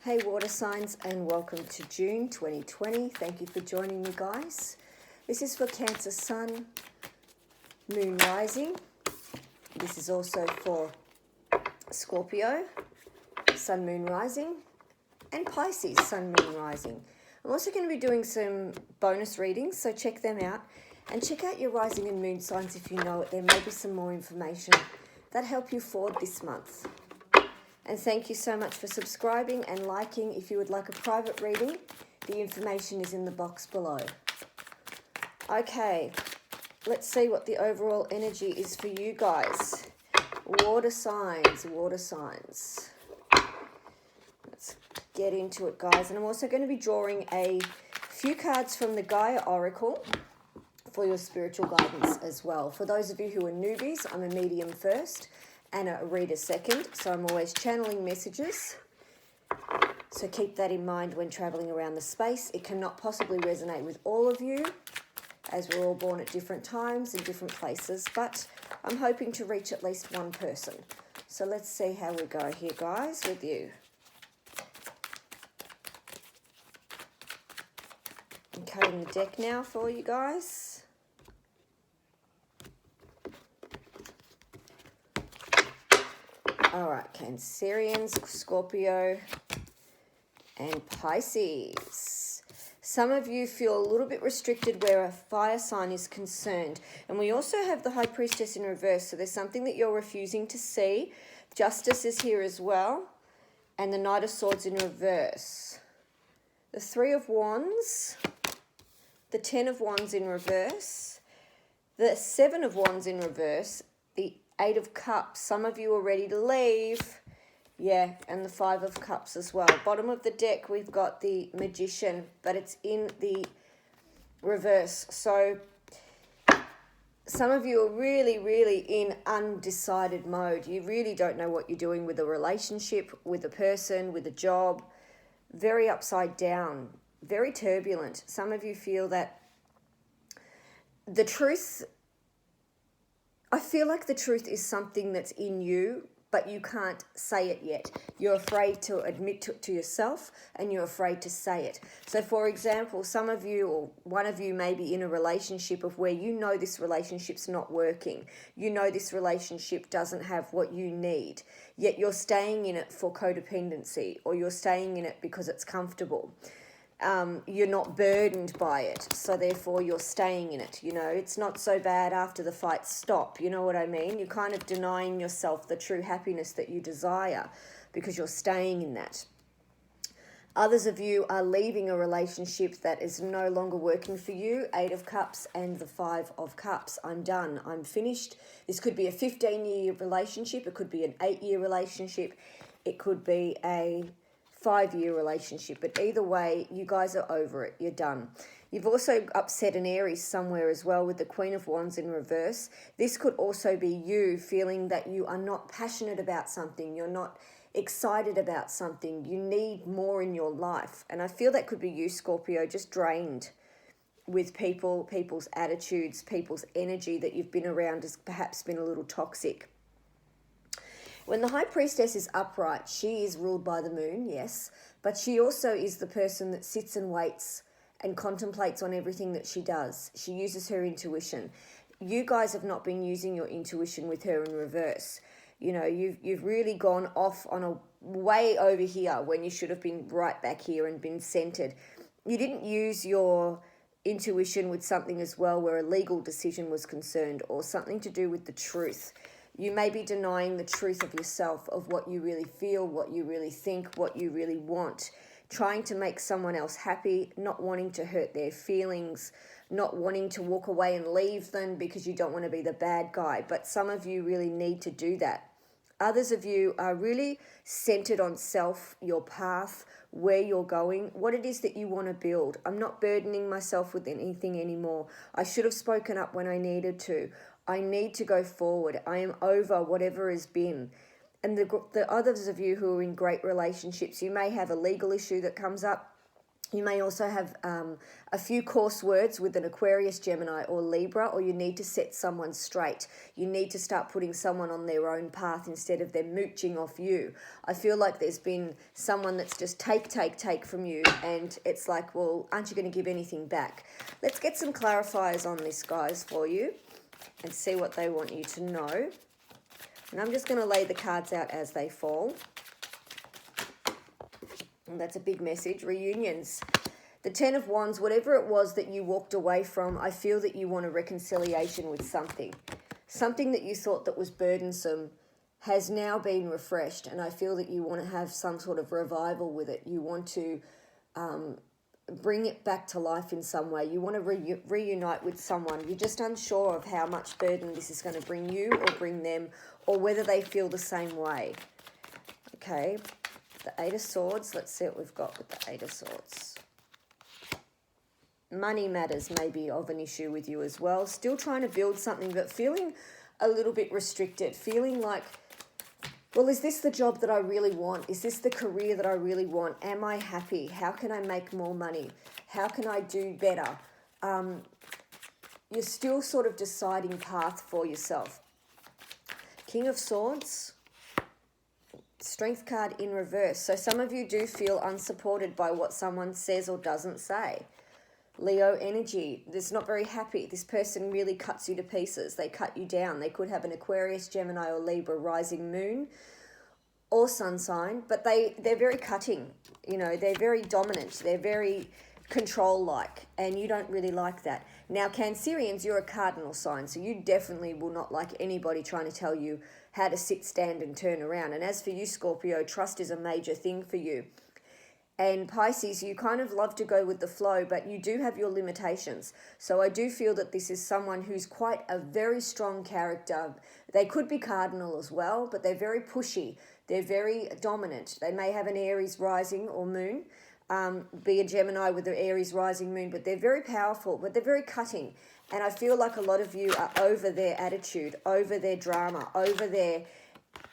Hey water signs, and welcome to June 2020. Thank you for joining me, guys. This is for Cancer Sun, Moon Rising. This is also for Scorpio, Sun, Moon Rising, and Pisces, Sun, Moon Rising. I'm also going to be doing some bonus readings, so check them out. And check out your rising and moon signs if you know it. There may be some more information that help you forward this month. And thank you so much for subscribing and liking. If you would like a private reading, the information is in the box below. Okay, let's see what the overall energy is for you guys. Water signs, water signs. Let's get into it, guys. And I'm also going to be drawing a few cards from the Gaia Oracle for your spiritual guidance as well. For those of you who are newbies, I'm a medium first and a reader second, so I'm always channeling messages. So keep that in mind when traveling around the space. It cannot possibly resonate with all of you, as we're all born at different times in different places, but I'm hoping to reach at least one person. So let's see how we go here, guys, with you. I'm cutting the deck now for you guys. All right, Cancerians, Scorpio, and Pisces. Some of you feel a little bit restricted where a fire sign is concerned. And we also have the High Priestess in reverse, so there's something that you're refusing to see. Justice is here as well, and the Knight of Swords in reverse. The Three of Wands, the Ten of Wands in reverse, the Seven of Wands in reverse, the Eight of Cups. Some of you are ready to leave. Yeah, and the Five of Cups as well. Bottom of the deck, we've got the Magician, but it's in the reverse. So some of you are really in undecided mode. You really don't know what you're doing with a relationship, with a person, with a job. Very upside down, very turbulent. Some of you feel that the truth, I feel like the truth is something that's in you, but you can't say it yet. You're afraid to admit to yourself, and you're afraid to say it. So for example, some of you or one of you may be in a relationship of where you know this relationship's not working. You know this relationship doesn't have what you need, yet you're staying in it for codependency, or you're staying in it because it's comfortable. You're not burdened by it, so therefore you're staying in it. You know, it's not so bad after the fights stop. You know what I mean? You're kind of denying yourself the true happiness that you desire because you're staying in that. Others of you are leaving a relationship that is no longer working for you. Eight of Cups and the Five of Cups. I'm done. I'm finished. This could be a 15-year relationship. It could be an 8-year relationship. It could be a 5-year relationship, but either way, you guys are over it. You're done. You've also upset an Aries somewhere as well with the Queen of Wands in reverse. This could also be you feeling that you are not passionate about something. You're not excited about something. You need more in your life. And I feel that could be you, Scorpio, just drained with people's attitudes, people's energy that you've been around has perhaps been a little toxic. When the High Priestess is upright, she is ruled by the moon, yes, but she also is the person that sits and waits and contemplates on everything that she does. She uses her intuition. You guys have not been using your intuition with her in reverse. You know, you've really gone off on a way over here when you should have been right back here and been centered. You didn't use your intuition with something as well where a legal decision was concerned, or something to do with the truth. You may be denying the truth of yourself, of what you really feel, what you really think, what you really want. Trying to make someone else happy, not wanting to hurt their feelings, not wanting to walk away and leave them because you don't want to be the bad guy. But some of you really need to do that. Others of you are really centered on self, your path, where you're going, what it is that you want to build. I'm not burdening myself with anything anymore. I should have spoken up when I needed to. I need to go forward. I am over whatever has been. And the others of you who are in great relationships, you may have a legal issue that comes up. You may also have a few coarse words with an Aquarius, Gemini, or Libra, or you need to set someone straight. You need to start putting someone on their own path instead of them mooching off you. I feel like there's been someone that's just take from you, and it's like, well, aren't you going to give anything back? Let's get some clarifiers on this, guys, for you and see what they want you to know. And I'm just going to lay the cards out as they fall. And that's a big message. Reunions. The Ten of Wands, whatever it was that you walked away from, I feel that you want a reconciliation with something. Something that you thought that was burdensome has now been refreshed, and I feel that you want to have some sort of revival with it. You want to bring it back to life in some way. You want to reunite with someone. You're just unsure of how much burden this is going to bring you or bring them, or whether they feel the same way. Okay. The Eight of Swords. Let's see what we've got with the Eight of Swords. Money matters may be of an issue with you as well. Still trying to build something, but feeling a little bit restricted. Feeling like, well, is this the job that I really want? Is this the career that I really want? Am I happy? How can I make more money? How can I do better? You're still sort of deciding path for yourself. King of Swords. Strength card in reverse. So some of you do feel unsupported by what someone says or doesn't say. Leo energy. This is not very happy. This person really cuts you to pieces. They cut you down. They could have an Aquarius, Gemini, or Libra rising moon or sun sign, but they're very cutting. You know, they're very dominant. They're very control-like, and you don't really like that. Now, Cancerians, you're a cardinal sign, so you definitely will not like anybody trying to tell you how to sit, stand, and turn around. And as for you, Scorpio, trust is a major thing for you. And Pisces, you kind of love to go with the flow, but you do have your limitations. So I do feel that this is someone who's quite a very strong character. They could be cardinal as well, but they're very pushy. They're very dominant. They may have an Aries rising or moon, be a Gemini with the Aries rising moon, but they're very powerful, but they're very cutting. And I feel like a lot of you are over their attitude, over their drama, over their,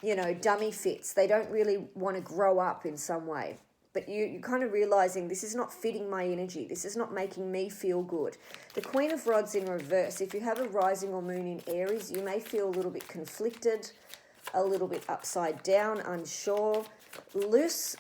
you know, dummy fits. They don't really want to grow up in some way. But you're kind of realizing this is not fitting my energy. This is not making me feel good. The Queen of Rods in reverse. If you have a rising or moon in Aries, you may feel a little bit conflicted, a little bit upside down, unsure, lost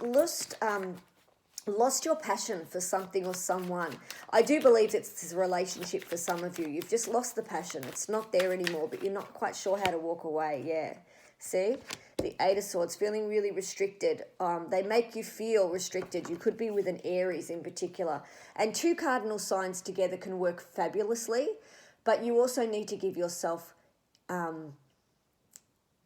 your passion for something or someone. I do believe it's a relationship for some of you. You've just lost the passion. It's not there anymore, but you're not quite sure how to walk away. Yeah. See? The Eight of Swords, feeling really restricted. They make you feel restricted. You could be with an Aries in particular. And two cardinal signs together can work fabulously, but you also need to give yourself, you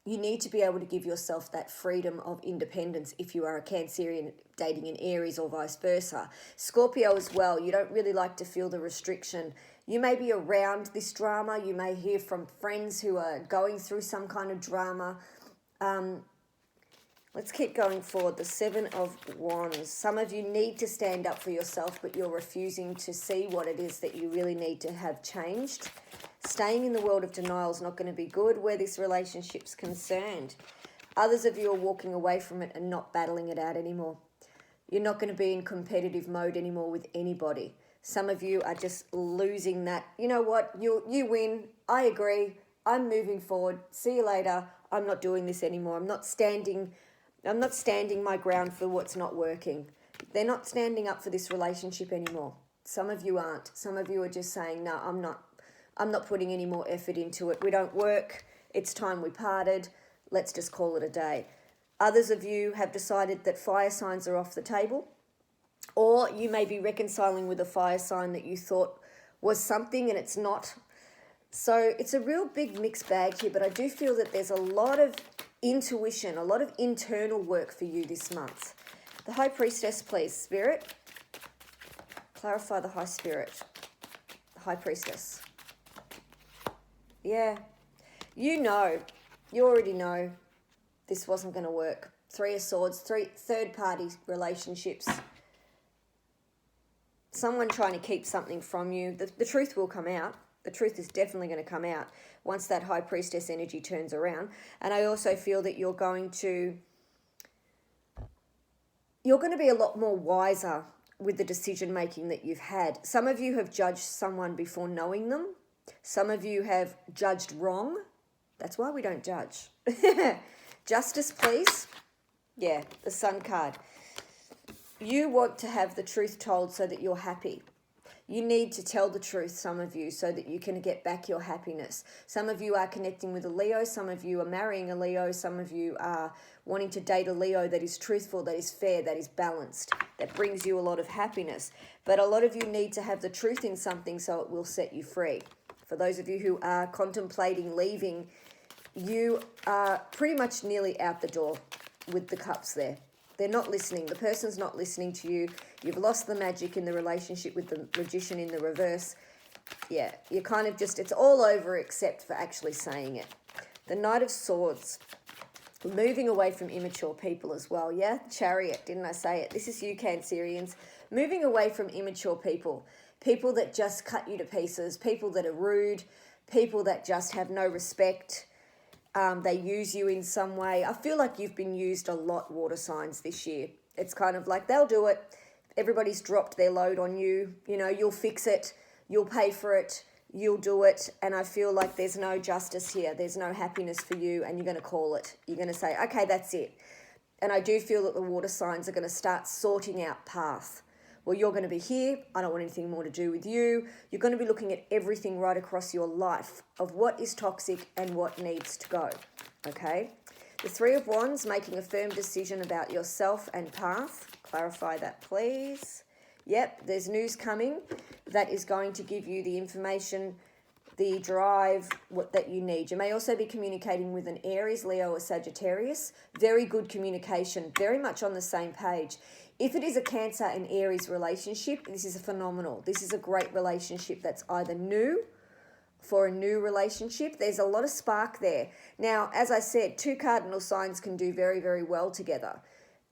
need to be able to give yourself that freedom of independence if you are a Cancerian dating an Aries or vice versa. Scorpio as well, you don't really like to feel the restriction. You may be around this drama. You may hear from friends who are going through some kind of drama. Let's keep going forward. The Seven of Wands. Some of you need to stand up for yourself, but you're refusing to see what it is that you really need to have changed. Staying in the world of denial is not going to be good where this relationship's concerned. Others of you are walking away from it and not battling it out anymore. You're not going to be in competitive mode anymore with anybody. Some of you are just losing that. You know what? You win. I agree. I'm moving forward. See you later. I'm not doing this anymore. I'm not standing my ground for what's not working. They're not standing up for this relationship anymore. Some of you aren't. Some of you are just saying, no, I'm not putting any more effort into it. We don't work. It's time we parted. Let's just call it a day. Others of you have decided that fire signs are off the table, or you may be reconciling with a fire sign that you thought was something and it's not. So it's a real big mixed bag here, but I do feel that there's a lot of intuition, a lot of internal work for you this month. The High Priestess, please, Spirit. Clarify the High High Priestess. Yeah, you already know this wasn't going to work. Three of Swords, third-party relationships. Someone trying to keep something from you. The truth will come out. The truth is definitely going to come out once that High Priestess energy turns around. And I also feel that you're going to be a lot more wiser with the decision making that you've had. Some of you have judged someone before knowing them. Some of you have judged wrong. That's why we don't judge. Justice, please. Yeah, the Sun card. You want to have the truth told so that you're happy. You need to tell the truth, some of you, so that you can get back your happiness. Some of you are connecting with a Leo. Some of you are marrying a Leo. Some of you are wanting to date a Leo that is truthful, that is fair, that is balanced, that brings you a lot of happiness. But a lot of you need to have the truth in something so it will set you free. For those of you who are contemplating leaving, you are pretty much nearly out the door with the cups there. They're not listening. The person's not listening to you. You've lost the magic in the relationship with the Magician in the reverse. Yeah, you're kind of just, it's all over except for actually saying it. The Knight of Swords. Moving away from immature people as well, yeah? Chariot, didn't I say it? This is you, Cancerians. Moving away from immature people. People that just cut you to pieces. People that are rude. People that just have no respect. They use you in some way. I feel like you've been used a lot, water signs, this year. It's kind of like they'll do it. Everybody's dropped their load on you. You know, you'll fix it. You'll pay for it. You'll do it. And I feel like there's no justice here. There's no happiness for you. And you're going to call it. You're going to say, okay, that's it. And I do feel that the water signs are going to start sorting out path. Well, you're going to be here. I don't want anything more to do with you. You're going to be looking at everything right across your life of what is toxic and what needs to go, okay? The Three of Wands, making a firm decision about yourself and path. Clarify that, please. Yep, there's news coming that is going to give you the information, the drive that you need. You may also be communicating with an Aries, Leo, or Sagittarius. Very good communication, very much on the same page. If it is a Cancer and Aries relationship, this is phenomenal. This is a great relationship that's either new, for a new relationship. There's a lot of spark there. Now, as I said, two cardinal signs can do very, very well together.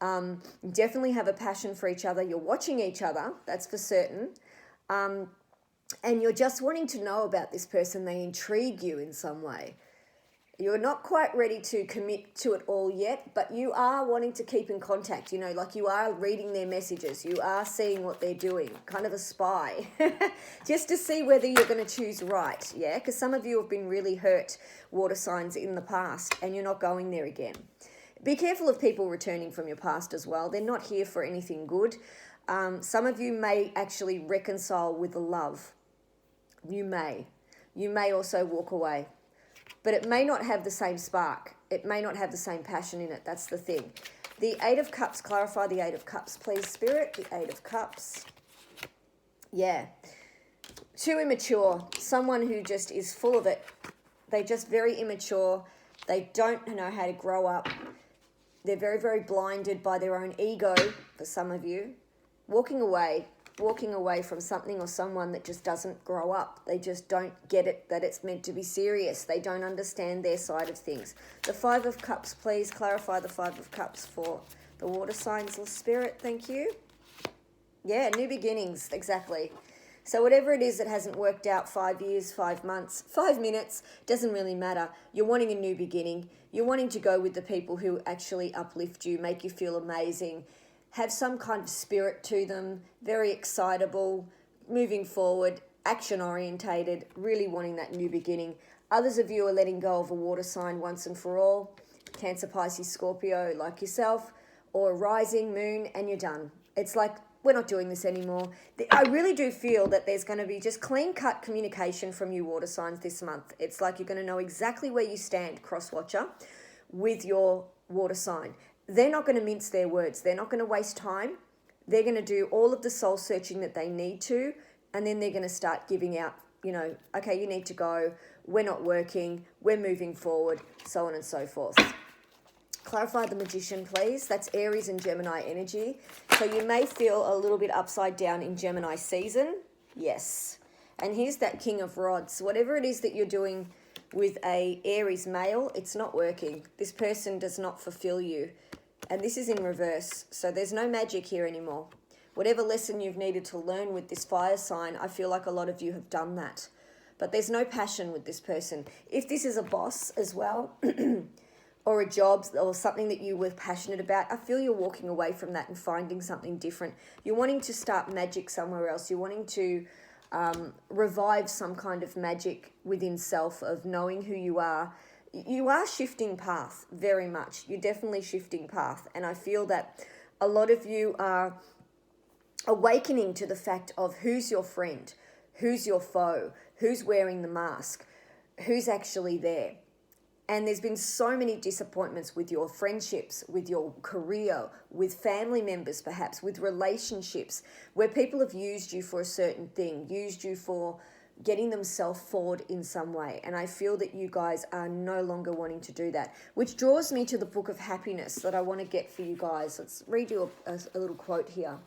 Definitely have a passion for each other. You're watching each other, that's for certain. And you're just wanting to know about this person. They intrigue you in some way. You're not quite ready to commit to it all yet, but you are wanting to keep in contact, you know, like you are reading their messages. You are seeing what they're doing, kind of a spy, just to see whether you're going to choose right, yeah? Because some of you have been really hurt, water signs, in the past, and you're not going there again. Be careful of people returning from your past as well. They're not here for anything good. Some of you may actually reconcile with the love. You may. You may also walk away. But it may not have the same spark. It may not have the same passion in it. That's the thing. The Eight of Cups, clarify the Eight of Cups, please, Spirit. The Eight of Cups. Yeah. Too immature. Someone who just is full of it. They're just very immature. They don't know how to grow up. They're very, very blinded by their own ego, for some of you. Walking away from something or someone that just doesn't grow up. They just don't get it, that it's meant to be serious. They don't understand their side of things. The Five of Cups, please clarify the Five of Cups for the water signs of Spirit. Thank you. Yeah, new beginnings, exactly. So whatever it is that hasn't worked out, 5 years, 5 months, 5 minutes, doesn't really matter. You're wanting a new beginning. You're wanting to go with the people who actually uplift you, make you feel amazing, have some kind of spirit to them, very excitable, moving forward, action-orientated, really wanting that new beginning. Others of you are letting go of a water sign once and for all, Cancer, Pisces, Scorpio, like yourself, or a rising moon, and you're done. It's like, we're not doing this anymore. I really do feel that there's going to be just clean-cut communication from you water signs this month. It's like you're going to know exactly where you stand, cross-watcher, with your water sign. They're not going to mince their words. They're not going to waste time. They're going to do all of the soul searching that they need to, and then they're going to start giving out, you know, okay, you need to go. We're not working. We're moving forward, so on and so forth. Clarify the Magician, please. That's Aries and Gemini energy. So you may feel a little bit upside down in Gemini season. Yes. And here's that King of Rods. Whatever it is that you're doing with a Aries male, it's not working. This person does not fulfill you. And this is in reverse. So there's no magic here anymore. Whatever lesson you've needed to learn with this fire sign, I feel like a lot of you have done that. But there's no passion with this person. If this is a boss as well, or a job or something that you were passionate about. I feel you're walking away from that and finding something different. You're wanting to start magic somewhere else. You're wanting to revive some kind of magic within self of knowing who you are. You are shifting path very much. You're definitely shifting path. And I feel that a lot of you are awakening to the fact of who's your friend, who's your foe, who's wearing the mask, who's actually there. And there's been so many disappointments with your friendships, with your career, with family members perhaps, with relationships, where people have used you for a certain thing, used you for getting themselves forward in some way. And I feel that you guys are no longer wanting to do that, which draws me to the book of happiness that I want to get for you guys. Let's read you a little quote here.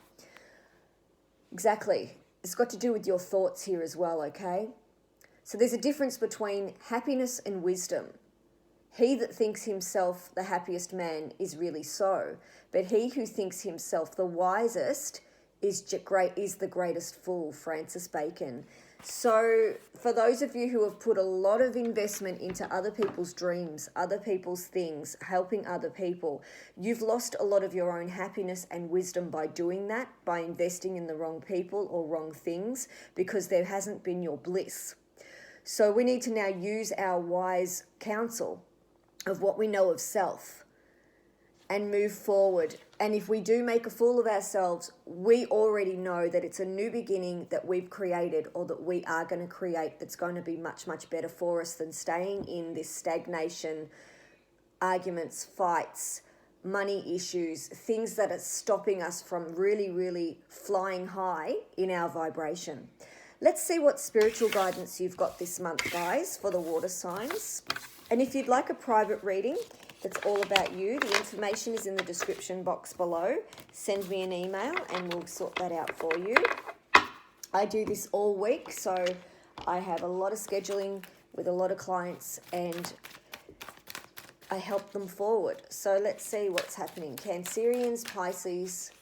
Exactly. It's got to do with your thoughts here as well, okay? So there's a difference between happiness and wisdom. He that thinks himself the happiest man is really so, but he who thinks himself the wisest is the greatest fool, Francis Bacon. So for those of you who have put a lot of investment into other people's dreams, other people's things, helping other people, you've lost a lot of your own happiness and wisdom by doing that, by investing in the wrong people or wrong things, because there hasn't been your bliss. So we need to now use our wise counsel of what we know of self and move forward. And if we do make a fool of ourselves, we already know that it's a new beginning that we've created or that we are going to create that's going to be much, much better for us than staying in this stagnation, arguments, fights, money issues, things that are stopping us from really, really flying high in our vibration. Let's see what spiritual guidance you've got this month, guys, for the water signs. And if you'd like a private reading that's all about you, the information is in the description box below. Send me an email and we'll sort that out for you. I do this all week, so I have a lot of scheduling with a lot of clients and I help them forward. So let's see what's happening. Cancerians, Pisces,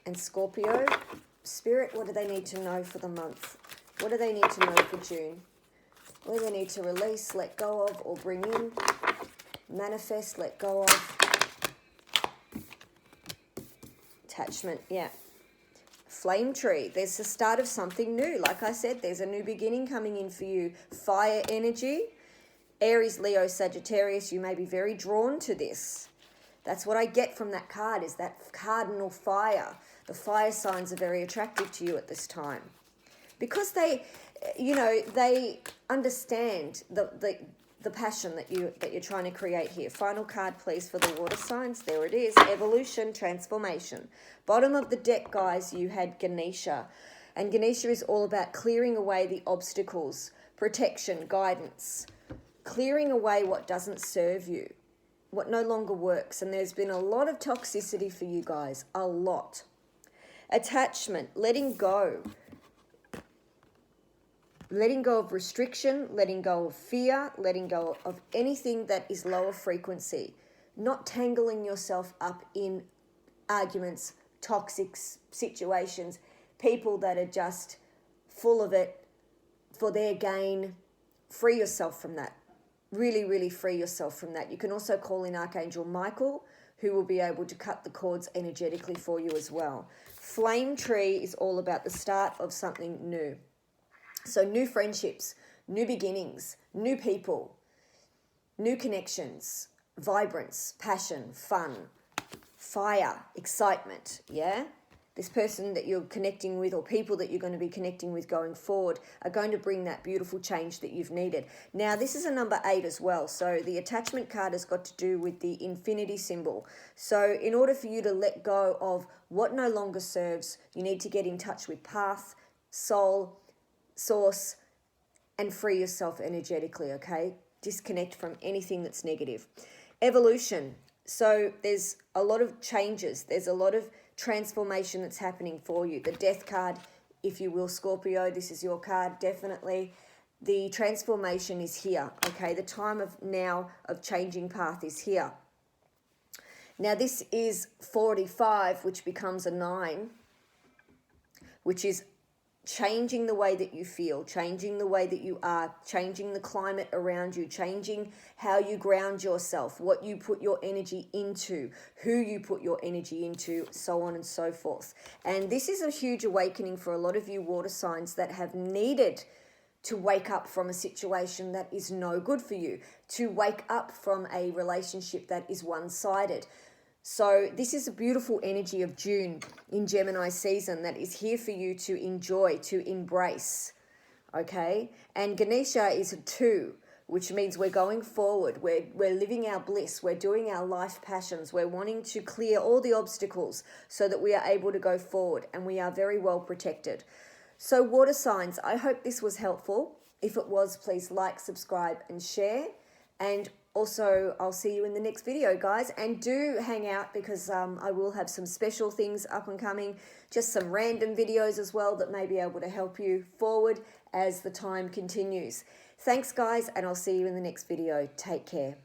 and Scorpio. Spirit, what do they need to know for the month? What do they need to know for June? What do they need to release, let go of, or bring in? Manifest, let go of. Attachment, yeah. Flame tree, there's the start of something new. Like I said, there's a new beginning coming in for you. Fire energy, Aries, Leo, Sagittarius, you may be very drawn to this. That's what I get from that card, is that cardinal fire. The fire signs are very attractive to you at this time. Because they understand the passion that you're trying to create here. Final card, please, for the water signs. There it is. Evolution, transformation. Bottom of the deck, guys, you had Ganesha. And Ganesha is all about clearing away the obstacles, protection, guidance, clearing away what doesn't serve you, what no longer works. And there's been a lot of toxicity for you guys, a lot. Attachment, letting go. Letting go of restriction, letting go of fear, letting go of anything that is lower frequency. Not tangling yourself up in arguments, toxic situations, people that are just full of it for their gain. Free yourself from that. Really, really free yourself from that. You can also call in Archangel Michael, who will be able to cut the cords energetically for you as well. Flame tree is all about the start of something new. So new friendships, new beginnings, new people, new connections, vibrance, passion, fun, fire, excitement, yeah? This person that you're connecting with or people that you're going to be connecting with going forward are going to bring that beautiful change that you've needed. Now, this is a number 8 as well. So the attachment card has got to do with the infinity symbol. So in order for you to let go of what no longer serves, you need to get in touch with path, soul, source, and free yourself energetically, okay? Disconnect from anything that's negative. Evolution. So there's a lot of changes. There's a lot of transformation that's happening for you. The death card, if you will, Scorpio, this is your card, definitely. The transformation is here, okay? The time of now of changing path is here. Now this is 45, which becomes a 9, which is changing the way that you feel, changing the way that you are, changing the climate around you, changing how you ground yourself, what you put your energy into, who you put your energy into, so on and so forth. And this is a huge awakening for a lot of you water signs that have needed to wake up from a situation that is no good for you, to wake up from a relationship that is one-sided. So this is a beautiful energy of June in Gemini season that is here for you to enjoy, to embrace, okay? And Ganesha is a 2, which means we're going forward. We're living our bliss. We're doing our life passions. We're wanting to clear all the obstacles so that we are able to go forward, and we are very well protected. So water signs, I hope this was helpful. If it was, please like, subscribe, and share. And also, I'll see you in the next video, guys. And do hang out, because I will have some special things up and coming. Just some random videos as well that may be able to help you forward as the time continues. Thanks, guys, and I'll see you in the next video. Take care.